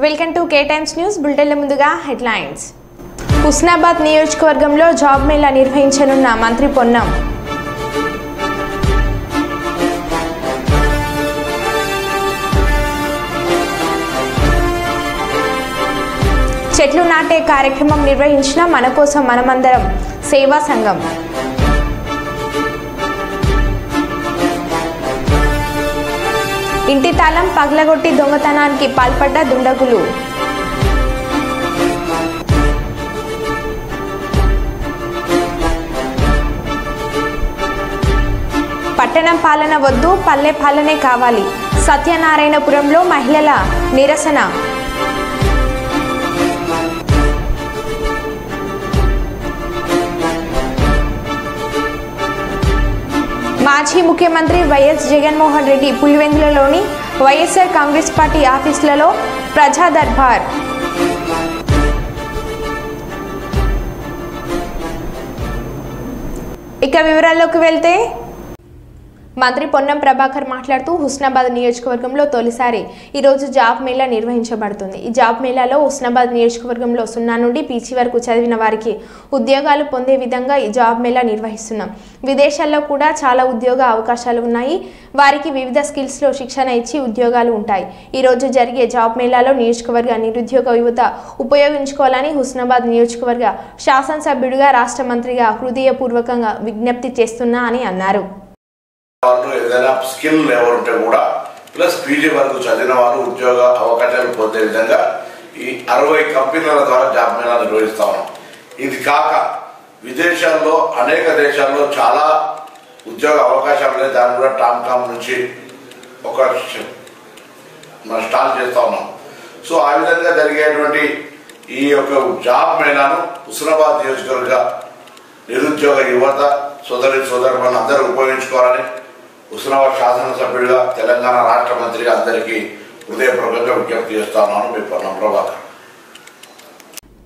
Welcome to K times news బులెటిన్ల ముందుగా headlines. Husnabad నియోజకవర్గంలో జాబ్ మేళా నిర్వహించనున్న మంత్రి పొన్నం. చెట్లు నాటే కార్యక్రమం నిర్వహించిన మన కోసం మనమందరం సేవా సంఘం. ఇంటి తాళం పగలగొట్టి దొంగతనానికి పాల్పడ్డ దుండగులు. పట్టణం పాలన వద్దు, పల్లె పాలనే కావాలి. సత్యనారాయణపురంలో మహిళల నిరసన. మాజీ ముఖ్యమంత్రి వైఎస్ జగన్మోహన్ రెడ్డి పులివెందులలోని వైఎస్ఆర్ కాంగ్రెస్ పార్టీ ఆఫీసులలో ప్రజా దర్బార్. ఇక వివరాల్లోకి వెళ్తే మంత్రి పొన్నం ప్రభాకర్ మాట్లాడుతూ హుస్నాబాద్ నియోజకవర్గంలో తొలిసారి ఈరోజు జాబ్ మేళా నిర్వహించబడుతుంది. ఈ జాబ్ మేళాలో హుస్నాబాద్ నియోజకవర్గంలో 0 నుండి పీజీ వరకు చదివిన వారికి ఉద్యోగాలు పొందే విధంగా ఈ జాబ్ మేళా నిర్వహిస్తున్నాం. విదేశాల్లో కూడా చాలా ఉద్యోగ అవకాశాలు ఉన్నాయి. వారికి వివిధ స్కిల్స్లో శిక్షణ ఇచ్చి ఉద్యోగాలు ఉంటాయి. ఈరోజు జరిగే జాబ్ మేళాలో నియోజకవర్గ నిరుద్యోగ యువత ఉపయోగించుకోవాలని హుస్నాబాద్ నియోజకవర్గ శాసనసభ్యుడిగా రాష్ట్ర మంత్రిగా హృదయపూర్వకంగా విజ్ఞప్తి చేస్తున్నా అని అన్నారు. ఏదైనా స్కిల్ ఎవరుంటే కూడా ప్లస్ పీజీ వరకు చదివిన వారు ఉద్యోగ అవకాశాలు పొందే విధంగా ఈ 60 కంపెనీల ద్వారా జాబ్ మేళా నిర్వహిస్తా ఉన్నాం. ఇది కాక విదేశాల్లో అనేక దేశాల్లో చాలా ఉద్యోగ అవకాశాలు ఉన్నాయి. దాన్ని కూడా టామ్కామ్ నుంచి ఒక మనం స్టార్ట్ చేస్తా ఉన్నాం. సో ఆ విధంగా జరిగేటువంటి ఈ యొక్క జాబ్ మేళాను హుస్నాబాద్ నియోజకవర్గ నిరుద్యోగ యువత సోదరులను అందరూ ఉపయోగించుకోవాలని హుస్నాబాద్ శాసనసభ్యుడిగా తెలంగాణ రాష్ట్ర మంత్రిగా అందరికీ హృదయపూర్వకంగా విజ్ఞప్తి చేస్తున్నాను. మీ పొన్నం ప్రభాకర్.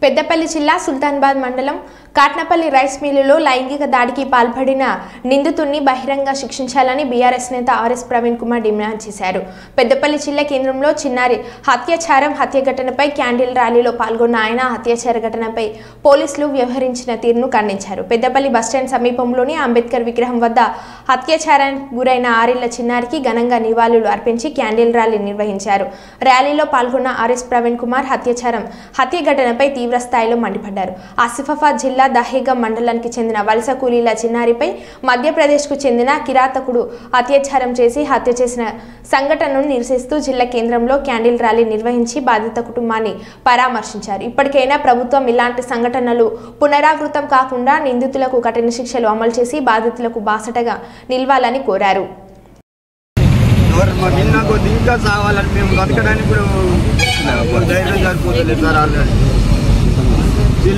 పెద్దపల్లి జిల్లా సుల్తానాబాద్ మండలం కాట్నపల్లి రైస్ మిల్లులో లైంగిక దాడికి పాల్పడిన నిందితుడిని బహిరంగ శిక్షించాలని బీఆర్ఎస్ నేత ఆర్ఎస్ ప్రవీణ్ కుమార్ డిమాండ్ చేశారు. పెద్దపల్లి జిల్లా కేంద్రంలో చిన్నారి హత్య ఘటనపై క్యాండిల్ ర్యాలీలో పాల్గొన్న ఆయన హత్యాచార ఘటనపై పోలీసులు వ్యవహరించిన తీరును ఖండించారు. పెద్దపల్లి బస్టాండ్ సమీపంలోని అంబేద్కర్ విగ్రహం వద్ద హత్యాచారానికి గురైన 6 ఏళ్ల చిన్నారికి ఘనంగా నివాళులు అర్పించి క్యాండిల్ ర్యాలీ నిర్వహించారు. ర్యాలీలో పాల్గొన్న ఆర్ఎస్ ప్రవీణ్ కుమార్ హత్య ఘటనపై తీవ్ర స్థాయిలో మండిపడ్డారు. ఆసిఫాబాద్ జిల్లా దహేగం మండలానికి చెందిన వలస కూలీల చిన్నారిపై మధ్యప్రదేశ్కు చెందిన కిరాతకుడు అత్యాచారం చేసి హత్య చేసిన సంఘటనను నిరసిస్తూ జిల్లా కేంద్రంలో క్యాండిల్ ర్యాలీ నిర్వహించి బాధిత కుటుంబాన్ని పరామర్శించారు. ఇప్పటికైనా ప్రభుత్వం ఇలాంటి సంఘటనలు పునరావృతం కాకుండా నిందితులకు కఠిన శిక్షలు అమలు చేసి బాధితులకు బాసటగా నిలవాలని కోరారు.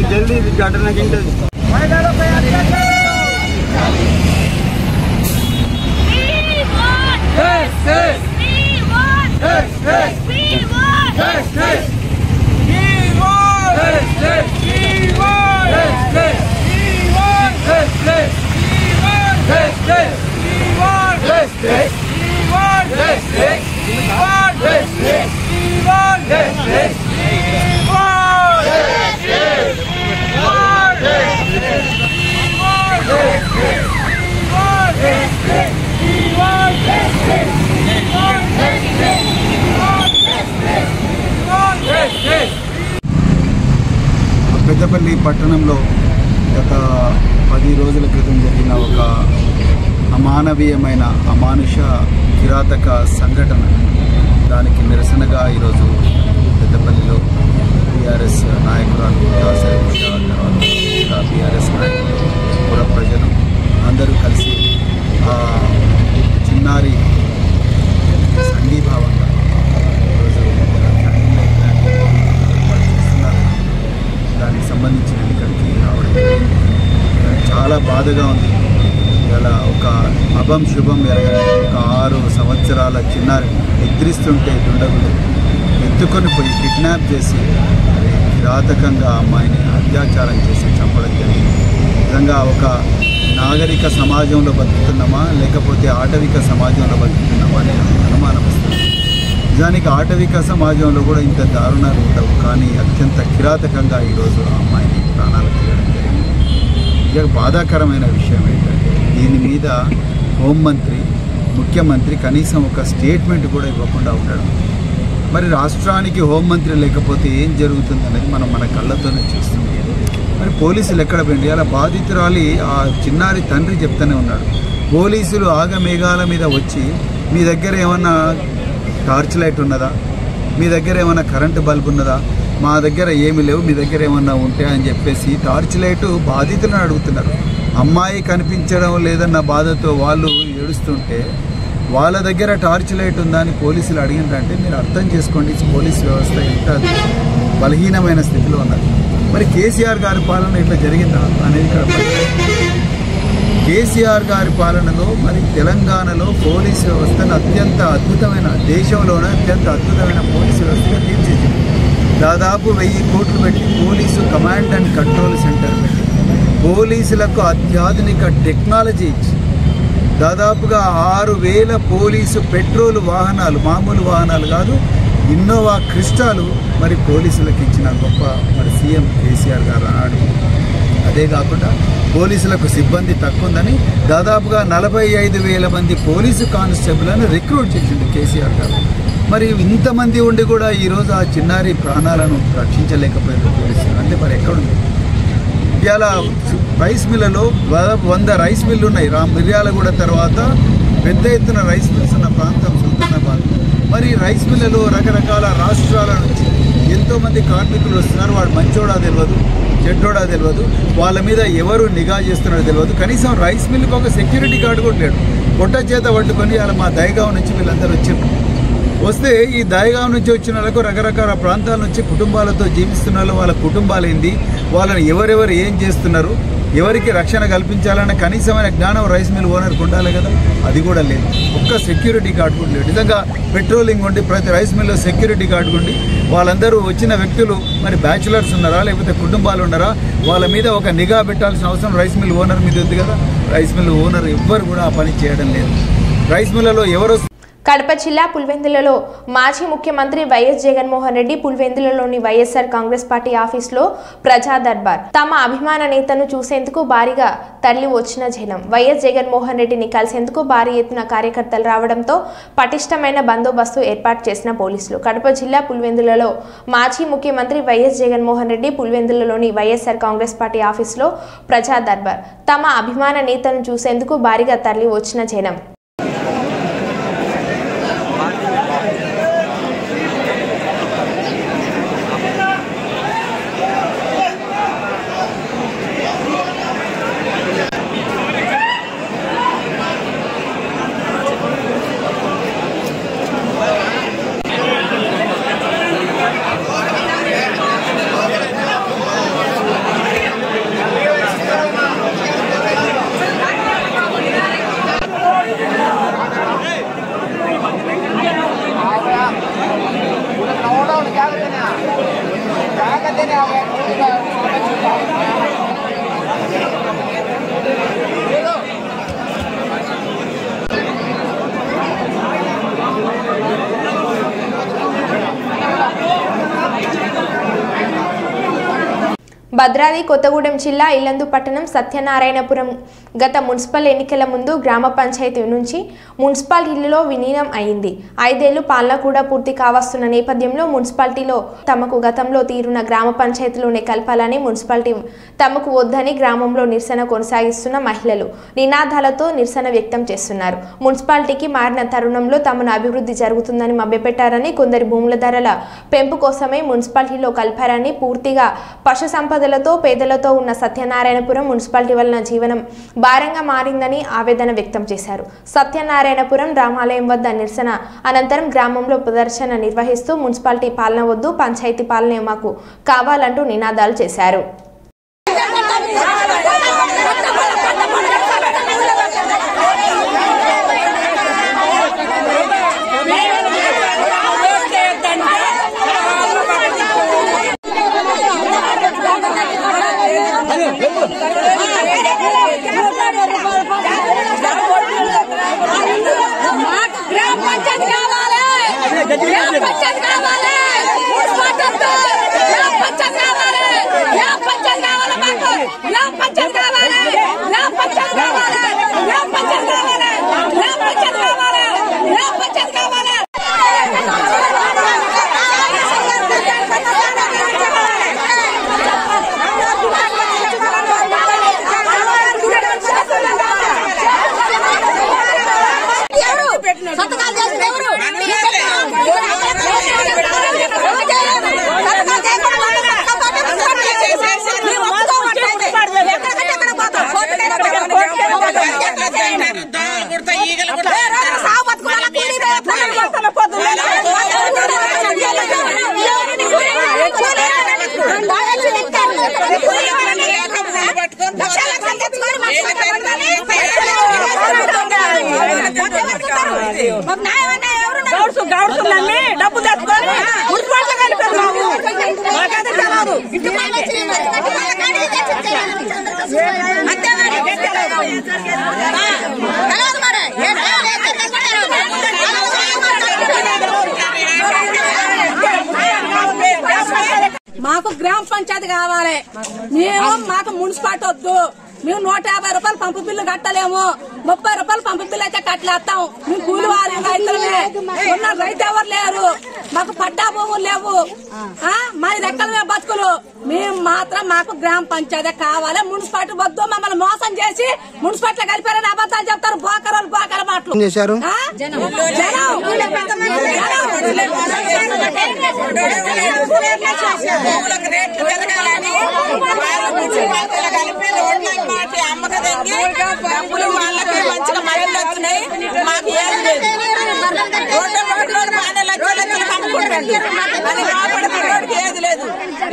जल्दी घटना की పెద్దపల్లి పట్టణంలో గత 10 రోజుల క్రితం జరిగిన ఒక అమానవీయమైన అమానుష కిరాతక సంఘటన, దానికి నిరసనగా ఈరోజు పెద్దపల్లిలో బీఆర్ఎస్ నాయకురాలు తర్వాత బీఆర్ఎస్ నాయకులు కూడా ప్రజలు అందరూ కలిసి ఆ చిన్నారి సంఘీభావంగా ఈరోజు చేస్తున్నారు. దానికి సంబంధించి ఇక్కడికి రావడం చాలా బాధగా ఉంది. ఇలా ఒక అభం శుభం ఎరగని ఒక 6 సంవత్సరాల చిన్నారి ఎదిరిస్తుంటే దుండగులు ఎత్తుకొని పోయి కిడ్నాప్ చేసి కిరాతకంగా అమ్మాయిని అత్యాచారం చేసి చంపడం జరిగింది. నిజంగా ఒక నాగరిక సమాజంలో బతుకుతున్నామా లేకపోతే ఆటవిక సమాజంలో బతుకుతున్నామా అనే అనుమానం వస్తుంది. నిజానికి ఆటవిక సమాజంలో కూడా ఇంత దారుణాలు ఉండవు, కానీ అత్యంత కిరాతకంగా ఈరోజు ఆ అమ్మాయిని ప్రాణాలు తీయడం జరిగింది. ఇక బాధాకరమైన విషయం ఏంటంటే దీని మీద హోంమంత్రి, ముఖ్యమంత్రి కనీసం ఒక స్టేట్మెంట్ కూడా ఇవ్వకుండా ఉండడం. మరి రాష్ట్రానికి హోంమంత్రి లేకపోతే ఏం జరుగుతుందనేది మనం మన కళ్ళతోనే చూస్తున్నాం. మరి పోలీసులు ఎక్కడ పోయింది? అలా బాధితురాలి ఆ చిన్నారి తండ్రి చెప్తూనే ఉన్నాడు, పోలీసులు ఆగమేఘాల మీద వచ్చి మీ దగ్గర ఏమన్నా టార్చ్ లైట్ ఉన్నదా, మీ దగ్గర ఏమన్నా కరెంటు బల్బు ఉన్నదా, మా దగ్గర ఏమి లేవు, మీ దగ్గర ఏమన్నా ఉంటే అని చెప్పేసి టార్చ్ లైట్ బాధితులను అడుగుతున్నారు. అమ్మాయి కనిపించడం లేదన్న బాధతో వాళ్ళు ఏడుస్తుంటే వాళ్ళ దగ్గర టార్చ్ లైట్ ఉందా అని పోలీసులు అడిగిందంటే మీరు అర్థం చేసుకోండి పోలీస్ వ్యవస్థ ఎంత బలహీనమైన స్థితిలో ఉన్నది. మరి కేసీఆర్ గారి పాలన ఇట్లా జరిగిందా అనేది ఇక్కడ కేసీఆర్ గారి పాలనలో మరి తెలంగాణలో పోలీసు వ్యవస్థను అత్యంత అద్భుతమైన, దేశంలోనే అత్యంత అద్భుతమైన పోలీసు వ్యవస్థగా తీర్చిదిద్దింది. దాదాపు 1000 కోట్లు పెట్టి police command and control centre పెట్టి పోలీసులకు అత్యాధునిక టెక్నాలజీ ఇచ్చి దాదాపుగా 6000 పోలీసు పెట్రోల్ వాహనాలు, మామూలు వాహనాలు కాదు, ఇన్నోవా క్రిస్టాలు మరి పోలీసులకు ఇచ్చిన గొప్ప మరి సీఎం కేసీఆర్ గారు అన్నాడు. అదే కాకుండా పోలీసులకు సిబ్బంది తక్కువ ఉందని దాదాపుగా 45,000 మంది పోలీసు కానిస్టేబుల్ని రిక్రూట్ చేసింది కేసీఆర్ గారు. మరి ఇంతమంది ఉండి కూడా ఈరోజు ఆ చిన్నారి ప్రాణాలను రక్షించలేకపోయారు పోలీసులు అంటే మరి ఎక్కడుంది? ఇవాళ రైస్ మిల్లలో 100 రైస్ మిల్లు ఉన్నాయి. మిర్యాలగూడ తర్వాత పెద్ద ఎత్తున రైస్ మిల్స్ ఉన్న ప్రాంతం సుల్తానాబాద్. మరి రైస్ మిల్లలో రకరకాల రాష్ట్రాల నుంచి ఎంతోమంది కార్మికులు వస్తున్నారు. వాడు మంచోడా తెలియదు, చెడ్డోడా తెలియదు, వాళ్ళ మీద ఎవరు నిఘా చేస్తున్నారో తెలియదు. కనీసం రైస్ మిల్లుకి ఒక సెక్యూరిటీ గార్డు కూడా లేడు. పొట్ట చేత పట్టుకొని అలా మా దయగావ్ నుంచి వీళ్ళందరూ వచ్చారు. వస్తే ఈ దయగావ్ నుంచి వచ్చిన వాళ్ళకు రకరకాల ప్రాంతాల నుంచి కుటుంబాలతో జీవిస్తున్న వాళ్ళ కుటుంబాలు ఏంది, వాళ్ళని ఎవరెవరు ఏం చేస్తున్నారు, ఎవరికి రక్షణ కల్పించాలన్న కనీసమైన జ్ఞానం రైస్ మిల్ ఓనర్కి ఉండాలి కదా, అది కూడా లేదు. ఒక్క సెక్యూరిటీ గార్డు కూడా లేదు. నిజంగా పెట్రోలింగ్ ఉండి ప్రతి రైస్ మిల్లో సెక్యూరిటీ గార్డు ఉండి వాళ్ళందరూ వచ్చిన వ్యక్తులు మరి బ్యాచులర్స్ ఉన్నారా లేకపోతే కుటుంబాలు ఉన్నారా, వాళ్ళ మీద ఒక నిఘా పెట్టాల్సిన అవసరం రైస్ మిల్ ఓనర్ మీద ఉంది కదా. రైస్ మిల్ ఓనర్ ఎవ్వరు కూడా ఆ పని చేయడం లేదు. రైస్ మిల్లలో ఎవరు కడప జిల్లా పులివెందులలో మాజీ ముఖ్యమంత్రి వైఎస్ జగన్మోహన్ రెడ్డి పులివెందులలోని వైఎస్ఆర్ కాంగ్రెస్ పార్టీ ఆఫీసులో ప్రజా దర్బార్. తమ అభిమాన నేతను చూసేందుకు భారీగా తరలి వచ్చిన జనం వైఎస్ జగన్మోహన్ రెడ్డిని కలిసేందుకు భారీ ఎత్తున కార్యకర్తలు రావడంతో పటిష్టమైన బందోబస్తు ఏర్పాటు చేసిన పోలీసులు. కడప జిల్లా పులివెందులలో మాజీ ముఖ్యమంత్రి వైఎస్ జగన్మోహన్ రెడ్డి పులివెందులలోని వైఎస్ఆర్ కాంగ్రెస్ పార్టీ ఆఫీసులో ప్రజా దర్బార్. తమ అభిమాన నేతను చూసేందుకు భారీగా తరలి వచ్చిన జనం భద్రాద్రి కొత్తగూడెం జిల్లా ఇల్లందు పట్టణం సత్యనారాయణపురం గత మున్సిపల్ ఎన్నికల ముందు గ్రామ పంచాయతీ నుంచి మున్సిపాలిటీలో విలీనం అయింది. 5 ఏళ్లు పాలన కూడా పూర్తి కావస్తున్న నేపథ్యంలో మున్సిపాలిటీలో తమకు గతంలో తీరున్న గ్రామ పంచాయతీలోనే కలపాలని మున్సిపాలిటీ తమకు వద్దని గ్రామంలో నిరసన కొనసాగిస్తున్న మహిళలు నినాదాలతో నిరసన వ్యక్తం చేస్తున్నారు. మున్సిపాలిటీకి మారిన తరుణంలో తమను అభివృద్ధి జరుగుతుందని మభ్యపెట్టారని, కొందరి భూముల ధరల పెంపు కోసమే మున్సిపాలిటీలో కలిపారని, పూర్తిగా పశు సంపదలతో పేదలతో ఉన్న సత్యనారాయణపురం మున్సిపాలిటీ వలన జీవనం భారంగా మారిందని ఆవేదన వ్యక్తం చేశారు. సత్యనారాయణపురం రామాలయం వద్ద నిరసన అనంతరం గ్రామంలో ప్రదర్శన నిర్వహిస్తూ మున్సిపాలిటీ పాలన వద్దు, పంచాయతీ పాలనే మాకు కావాలంటూ నినాదాలు చేశారు. గ్రామ పంచాయతీ కావాలి. డబ్బు తెచ్చుకొని మున్సిపాలిటీ కలిపారు. మాకైతే తెలవదు. మాకు గ్రామ పంచాయతీ కావాలి. మాకు మున్సిపాలిటీ వద్దు. మేము 150 రూపాయలు పంపు బిల్లు కట్టలేము. 30 రూపాయలు పంపు బిల్లు అయితే కట్టలేస్తాం. మేము కూలి వారి రైతులమే ఉన్న రైతు ఎవరు లేరు. మాకు పట్టా భూములు లేవు. మాది రెక్కలమే బతుకులు. మేము మాత్రం మాకు గ్రామ పంచాయతీ కావాలి. మున్సిపాలిటీ వద్దు. మమ్మల్ని మోసం చేసి మున్సిపాలిటీ కలిపారని అబద్ధాలు చెప్తారు. బోకరోళ్ళు బోకల మాటలు చేశారు. డబ్బులు వాళ్ళకి మంచిగా మరలు వచ్చినాయి. మాకు ఏది లేదు. ఏది లేదు.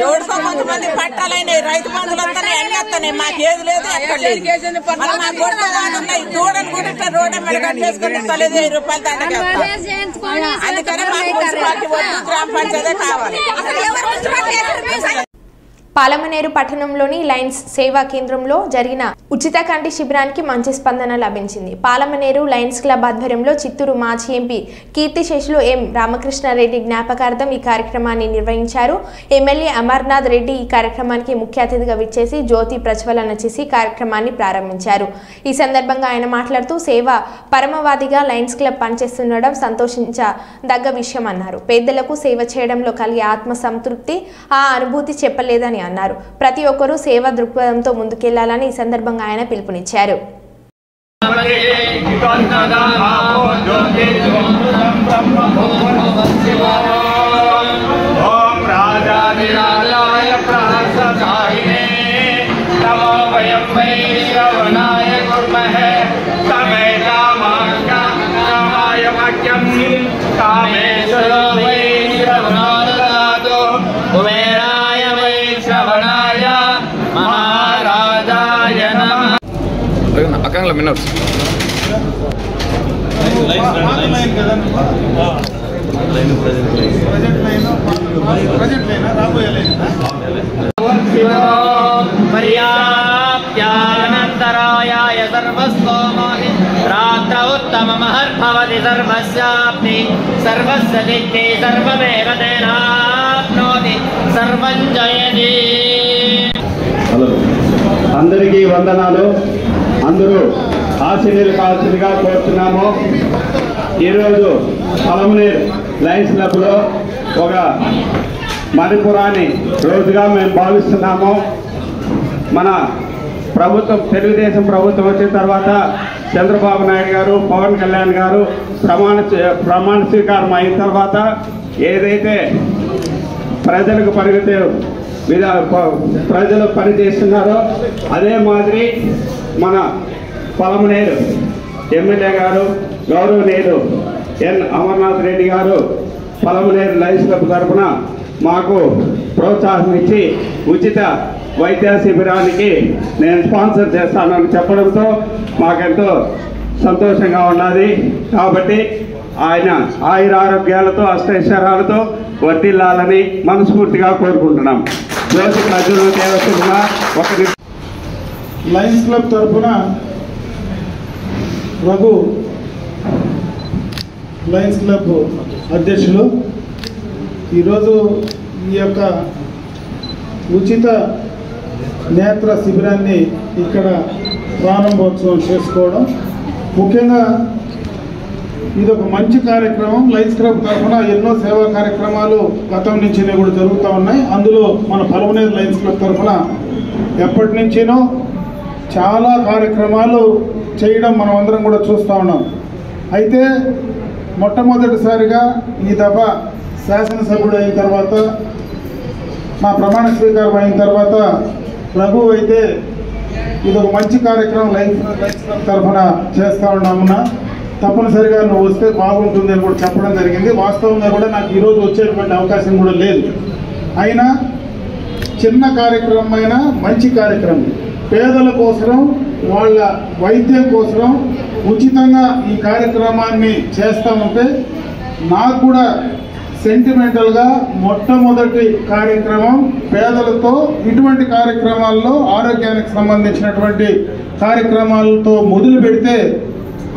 ఎవరికో కొంతమంది పట్టాలైనాయి. రైతు బంధువులు వస్తున్నాయి. అన్ని వస్తున్నాయి. మాకు ఏది లేదు. ఎక్కడ లేదు. మా గొడవలు ఉన్నాయి. దూడలు కూడా రోడ్డు మీద కట్టేసుకుని 10,000 రూపాయలు దండగా. అందుకని మాకు మున్సిపాలిటీ వద్దు. గ్రామ పంచాయతీ కావాలి. పాలమనేరు పట్టణంలోని లయన్స్ సేవా కేంద్రంలో జరిగిన ఉచిత కంటి శిబిరానికి మంచి స్పందన లభించింది. పాలమనేరు లయన్స్ క్లబ్ ఆధ్వర్యంలో చిత్తూరు మాజీ ఎంపీ కీర్తిశేషులు ఎం రామకృష్ణారెడ్డి జ్ఞాపకార్థం ఈ కార్యక్రమాన్ని నిర్వహించారు. ఎమ్మెల్యే అమర్నాథ్ రెడ్డి ఈ కార్యక్రమానికి ముఖ్య అతిథిగా విచ్చేసి జ్యోతి ప్రజ్వలన చేసి కార్యక్రమాన్ని ప్రారంభించారు. ఈ సందర్భంగా ఆయన మాట్లాడుతూ సేవ పరమవాదిగా లయన్స్ క్లబ్ పనిచేస్తుండడం సంతోషించదగ్గ విషయం అన్నారు. పేదలకు సేవ చేయడంలో కలిగే ఆత్మ సంతృప్తి ఆ అనుభూతి చెప్పలేదని అన్నారు. ప్రతి ఒక్కరూ సేవా దృక్పథంతో ముందుకెళ్లాలని ఈ సందర్భంగా ఆయన పిలుపునిచ్చారు. అక్కడ మినర్స్ पर्याप्त्यानन्तरायाय सर्वस्तोमोहि रात्र उत्तममहर्भवति सर्वस्याप्ति सर्वस्य सिद्धि सर्वमेव तेनाप्नोति सर्वं जयति. అందరికీ వందనాలు. అందరూ ఆశీర్వాదాలు కావాల్సిందిగా కోరుతున్నాము. ఈరోజు పాలమనేరు లయన్స్ క్లబ్లో ఒక మణిపురాన్ని రోజుగా మేము భావిస్తున్నాము. మన ప్రభుత్వం తెలుగుదేశం ప్రభుత్వం వచ్చిన తర్వాత చంద్రబాబు నాయుడు గారు, పవన్ కళ్యాణ్ గారు ప్రమాణ స్వీకారం అయిన తర్వాత ఏదైతే ప్రజలకు ప్రజలు పనిచేస్తున్నారో అదే మాదిరి మన పాలమనేరు ఎమ్మెల్యే గారు గౌరవనీయులు ఎన్ అమర్నాథ్ రెడ్డి గారు పాలమనేరు లయన్స్ క్లబ్ తరఫున మాకు ప్రోత్సాహం ఇచ్చి ఉచిత వైద్య శిబిరానికి నేను స్పాన్సర్ చేస్తానని చెప్పడంతో మాకెంతో సంతోషంగా ఉన్నది. కాబట్టి ఆయన ఆయురారోగ్యాలతో అష్టైశ్వర్యాలతో వర్ధిల్లాలని మనస్ఫూర్తిగా కోరుకుంటున్నాం. జ్యోతి ప్రజలు దేవతలుగా ఒక లయన్స్ క్లబ్ తరఫున రఘు లయన్స్ క్లబ్ అధ్యక్షులు ఈరోజు ఈ యొక్క ఉచిత నేత్ర శిబిరాన్ని ఇక్కడ ప్రారంభోత్సవం చేసుకోవడం, ముఖ్యంగా ఇది ఒక మంచి కార్యక్రమం. లయన్స్ క్లబ్ తరఫున ఎన్నో సేవా కార్యక్రమాలు గతం నుంచి కూడా జరుగుతూ ఉన్నాయి. అందులో మన పాలమనేరు లయన్స్ క్లబ్ తరఫున ఎప్పటి నుంచినో చాలా కార్యక్రమాలు చేయడం మనం అందరం కూడా చూస్తూ ఉన్నాం. అయితే మొట్టమొదటిసారిగా ఈ దఫా శాసనసభ్యుడు అయిన తర్వాత, నా ప్రమాణ స్వీకారం అయిన తర్వాత రఘు అయితే ఇది ఒక మంచి కార్యక్రమం లయన్స్ క్లబ్ తరఫున చేస్తూ ఉన్నామున్నా తప్పనిసరిగా నువ్వు వస్తే బాగుంటుంది అని కూడా చెప్పడం జరిగింది. వాస్తవంగా కూడా నాకు ఈరోజు వచ్చేటువంటి అవకాశం కూడా లేదు. అయినా చిన్న కార్యక్రమం అయినా మంచి కార్యక్రమం, పేదల కోసం వాళ్ళ వైద్యం కోసం ఉచితంగా ఈ కార్యక్రమాన్ని చేస్తూ ఉంటే నాకు కూడా సెంటిమెంటల్గా మొట్టమొదటి కార్యక్రమం పేదలతో ఇటువంటి కార్యక్రమాల్లో ఆరోగ్యానికి సంబంధించినటువంటి కార్యక్రమాలతో మొదలు పెడితే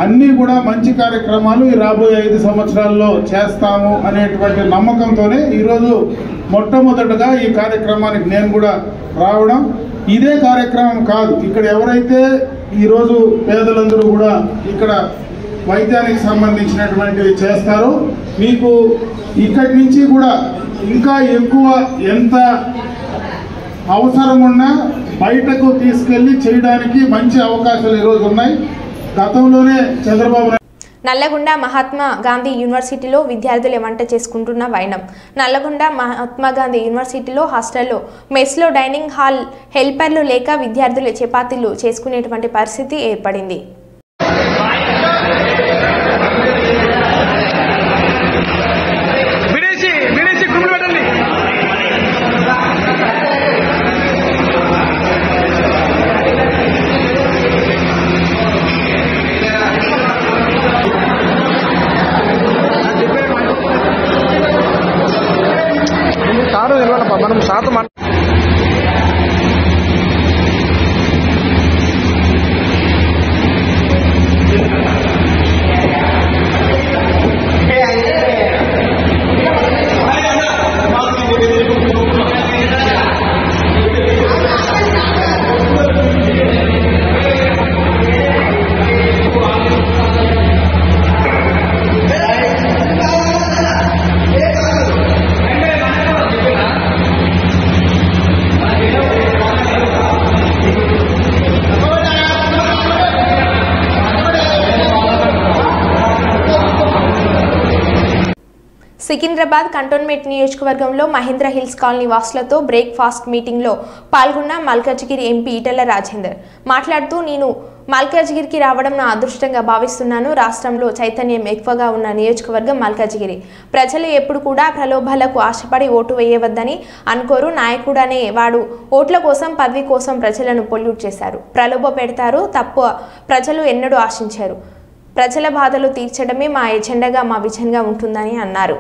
అన్నీ కూడా మంచి కార్యక్రమాలు ఈ రాబోయే 5 సంవత్సరాల్లో చేస్తాము అనేటువంటి నమ్మకంతోనే ఈరోజు మొట్టమొదటగా ఈ కార్యక్రమానికి నేను కూడా రావడం. ఇదే కార్యక్రమం కాదు, ఇక్కడ ఎవరైతే ఈరోజు పేదలందరూ కూడా ఇక్కడ వైద్యానికి సంబంధించినటువంటివి చేస్తారో మీకు ఇక్కడి నుంచి కూడా ఇంకా ఎక్కువ ఎంత అవసరం ఉన్నా బయటకు తీసుకెళ్లి చేయడానికి మంచి అవకాశాలు ఈరోజు ఉన్నాయి. గతంలోనే చంద్రబాబు నల్లగొండ మహాత్మా గాంధీ యూనివర్సిటీలో విద్యార్థులు వంట చేసుకుంటున్న వైనం. నల్లగొండ మహాత్మా గాంధీ యూనివర్సిటీలో హాస్టల్లో మెస్లో డైనింగ్ హాల్ హెల్పర్లు లేక విద్యార్థులు చపాతీలు చేసుకునేటువంటి పరిస్థితి ఏర్పడింది. మనం శాతం సికింద్రాబాద్ కంటోన్మెంట్ నియోజకవర్గంలో మహేంద్ర హిల్స్ కాలనీ వాసులతో బ్రేక్ఫాస్ట్ మీటింగ్లో పాల్గొన్న మల్కాజ్గిరి ఎంపీ ఈటెల రాజేందర్ మాట్లాడుతూ నేను మల్కాజ్గిరికి రావడం నా అదృష్టంగా భావిస్తున్నాను. రాష్ట్రంలో చైతన్యం ఎక్కువగా ఉన్న నియోజకవర్గం మల్కాజ్గిరి. ప్రజలు ఎప్పుడు కూడా ప్రలోభాలకు ఆశపడి ఓటు వేయవద్దని అనుకోరు. నాయకుడనే వాడు ఓట్ల కోసం పదవి కోసం ప్రజలను పొల్యూట్ చేశారు, ప్రలోభ పెడతారు. తప్పు ప్రజలు ఎన్నడూ ఆశించారు. ప్రజల బాధలు తీర్చడమే మా ఎజెండాగా మా విజన్గా ఉంటుందని అన్నారు.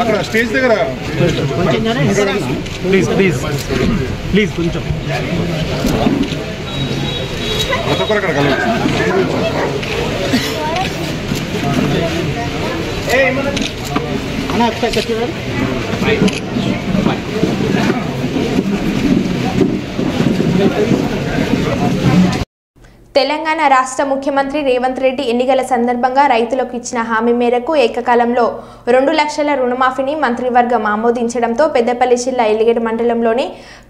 అక్కడ స్టేజ్ దగ్గర ప్లీజ్ ప్లీజ్ ప్లీజ్ కొంచెం అక్కడ తెలంగాణ రాష్ట్ర ముఖ్యమంత్రి రేవంత్ రెడ్డి ఎన్నికల సందర్భంగా రైతులకు ఇచ్చిన హామీ మేరకు ఏకకాలంలో 2 లక్షల రుణమాఫీని మంత్రివర్గం ఆమోదించడంతో పెద్దపల్లి జిల్లా ఎలిగేడు మండలంలోని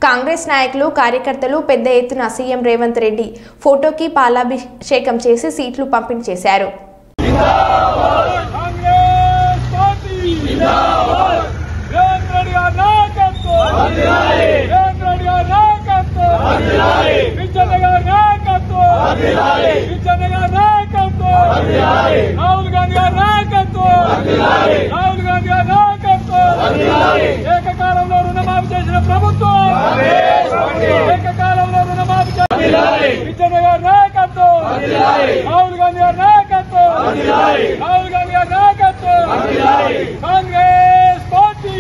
కాంగ్రెస్ నాయకులు కార్యకర్తలు పెద్ద ఎత్తున సీఎం రేవంత్ రెడ్డి ఫోటోకి పాలాభిషేకం చేసి సీట్లు పంపిణీ చేశారు. ఏకకాలంలో రుణమాఫీ చేసిన ప్రభుత్వం ఏకకాలంలో రుణమాఫీ విజయనగర్ గారి నాయకత్వం రాహుల్ గాంధీ గారి నాయకత్వం రాహుల్ గాంధీ గారి నాయకత్వం కాంగ్రెస్ పార్టీ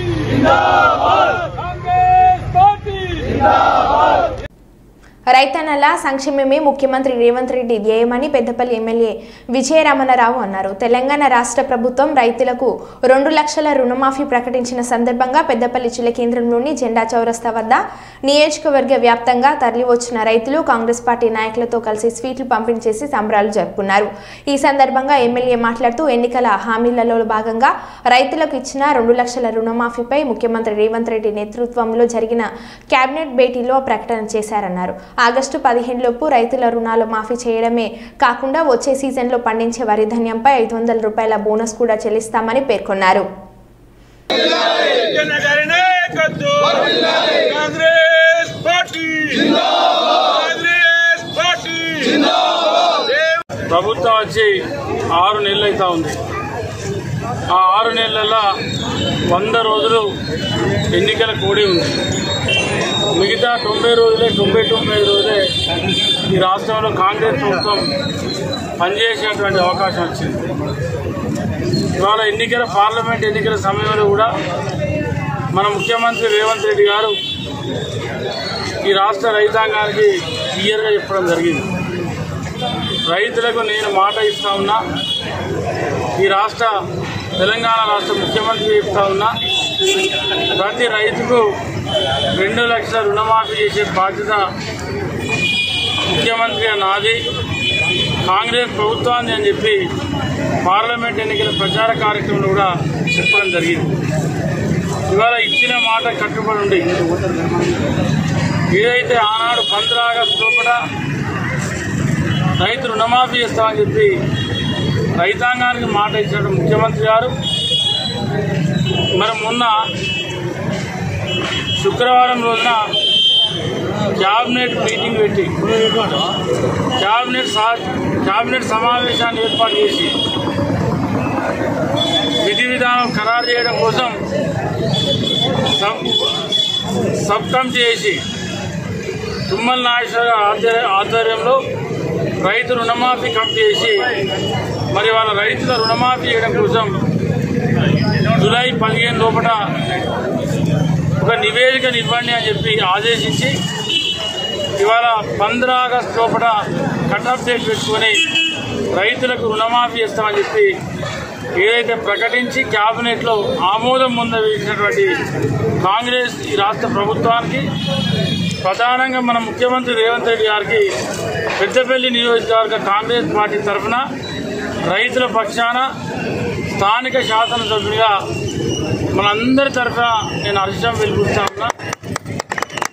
కాంగ్రెస్ పార్టీ. రైతన్నల సంక్షేమమే ముఖ్యమంత్రి రేవంత్ రెడ్డి ధ్యేయమని పెద్దపల్లి ఎమ్మెల్యే విజయరామన్నరావు అన్నారు. తెలంగాణ రాష్ట్ర ప్రభుత్వం రైతులకు 2 లక్షల రుణమాఫీ ప్రకటించిన సందర్భంగా పెద్దపల్లి జిల్లా కేంద్రంలోని జెండా చౌరస్తా వద్ద నియోజకవర్గ వ్యాప్తంగా తరలివచ్చిన రైతులు కాంగ్రెస్ పార్టీ నాయకులతో కలిసి స్వీట్లు పంపిణీ చేసి సంబరాలు జరుపుకున్నారు. ఈ సందర్భంగా ఎమ్మెల్యే మాట్లాడుతూ ఎన్నికల హామీలలో భాగంగా రైతులకు ఇచ్చిన 2 లక్షల రుణమాఫీపై ముఖ్యమంత్రి రేవంత్ రెడ్డి నేతృత్వంలో జరిగిన కేబినెట్ భేటీలో ప్రకటన చేశారన్నారు. ఆగస్టు 15 లోపు రైతుల రుణాలు మాఫీ చేయడమే కాకుండా వచ్చే సీజన్లో పండించే వరి ధాన్యంపై 500 రూపాయల బోనస్ కూడా చెల్లిస్తామని పేర్కొన్నారు. ప్రభుత్వం వచ్చి 6 నెలలు అవుతా ఉంది. ఆ 6 నెలల్లో 100 రోజులు ఎన్నికల కోడి ఉంది. మిగతా 90 రోజులే 99 రోజులే ఈ రాష్ట్రంలో కాంగ్రెస్ ప్రభుత్వం పనిచేసేటువంటి అవకాశం వచ్చింది. ఇవాళ పార్లమెంట్ ఎన్నికల సమయంలో కూడా మన ముఖ్యమంత్రి రేవంత్ రెడ్డి గారు ఈ రాష్ట్ర రైతాంగానికి క్లియర్గా చెప్పడం జరిగింది. రైతులకు నేను మాట ఇస్తా ఉన్నా, ఈ తెలంగాణ రాష్ట్ర ముఖ్యమంత్రి చెప్తా ఉన్నా, ప్రతి రైతుకు 2 లక్షల రుణమాఫీ చేసే బాధ్యత ముఖ్యమంత్రిగా నాది, కాంగ్రెస్ ప్రభుత్వాన్ని అని చెప్పి పార్లమెంట్ ఎన్నికల ప్రచార కార్యక్రమంలో కూడా చెప్పడం జరిగింది. ఇవాళ ఇచ్చిన మాట కట్టుబడి ఉండి ఏదైతే ఆనాడు 15 ఆగస్టు లోపల రైతు రుణమాఫీ చేస్తామని చెప్పి రైతాంగానికి మాట ఇచ్చిన ముఖ్యమంత్రి గారు మరి మొన్న శుక్రవారం రోజున క్యాబినెట్ మీటింగ్ పెట్టి క్యాబినెట్ సమావేశాన్ని ఏర్పాటు చేసి విధి విధానం ఖరారు చేయడం కోసం సబ్ కమిటీ చేసి తుమ్మల నాగేశ్వర ఆధ్వర్యంలో రైతు రుణమాఫీ కమిటీ చేసి మరి వాళ్ళ రైతుల రుణమాఫీ చేయడం కోసం జూలై 15 లోపల ఒక నివేదిక ఇవ్వండి అని చెప్పి ఆదేశించి ఇవాళ 15 ఆగస్టు లోపల కట్ ఆఫ్ డేట్ పెట్టుకొని రైతులకు రుణమాఫీ చేస్తామని చెప్పి ఏదైతే ప్రకటించి క్యాబినెట్లో ఆమోదం పొందవేసినటువంటి కాంగ్రెస్ ఈ రాష్ట్ర ప్రభుత్వానికి, ప్రధానంగా మన ముఖ్యమంత్రి రేవంత్ రెడ్డి గారికి పెద్దపల్లి నియోజకవర్గ కాంగ్రెస్ పార్టీ తరఫున రైతుల పక్షాన స్థానిక శాసనసభ్యుడిగా మనందరి తరఫున నేను హర్షం వెలిపిస్తా ఉన్నా.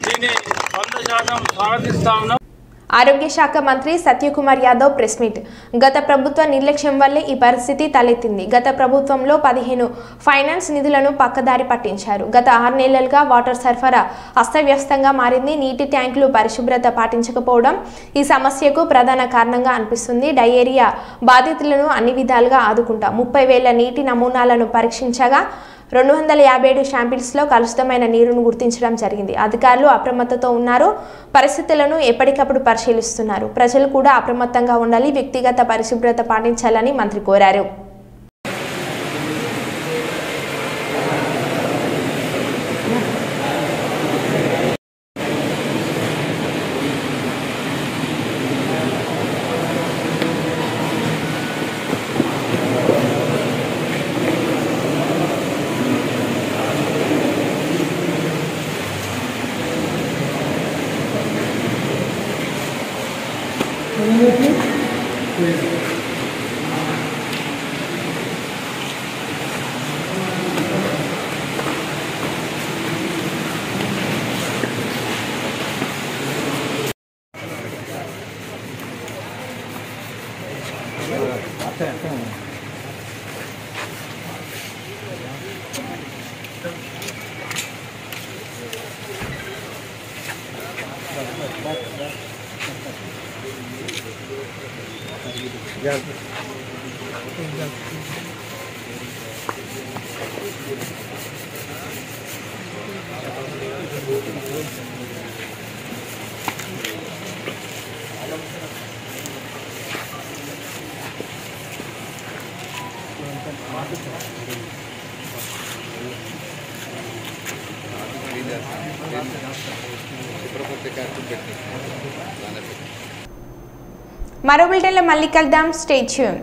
దీన్ని 100% స్వాగతిస్తా ఉన్నా. ఆరోగ్య శాఖ మంత్రి సత్యకుమార్ యాదవ్ ప్రెస్ మీట్. గత ప్రభుత్వ నిర్లక్ష్యం వల్లే ఈ పరిస్థితి తలెత్తింది. గత ప్రభుత్వంలో 15 ఫైనాన్స్ నిధులను పక్కదారి పట్టించారు. గత 6 నెలలుగా వాటర్ సరఫరా అస్తవ్యస్తంగా మారింది. నీటి ట్యాంకులు పరిశుభ్రత పాటించకపోవడం ఈ సమస్యకు ప్రధాన కారణంగా అనిపిస్తుంది. డయేరియా బాధితులను అన్ని విధాలుగా ఆదుకుంటాం. 30,000 నీటి నమూనాలను పరీక్షించగా 257 శాంపిల్స్లో కలుషితమైన నీరును గుర్తించడం జరిగింది. అధికారులు అప్రమత్తతో ఉన్నారు. పరిస్థితులను ఎప్పటికప్పుడు పరిశీలిస్తున్నారు. ప్రజలు కూడా అప్రమత్తంగా ఉండాలి, వ్యక్తిగత పరిశుభ్రత పాటించాలని మంత్రి కోరారు. మరో బులెటిన్లో మళ్ళీ కలుద్దాం. Stay tune.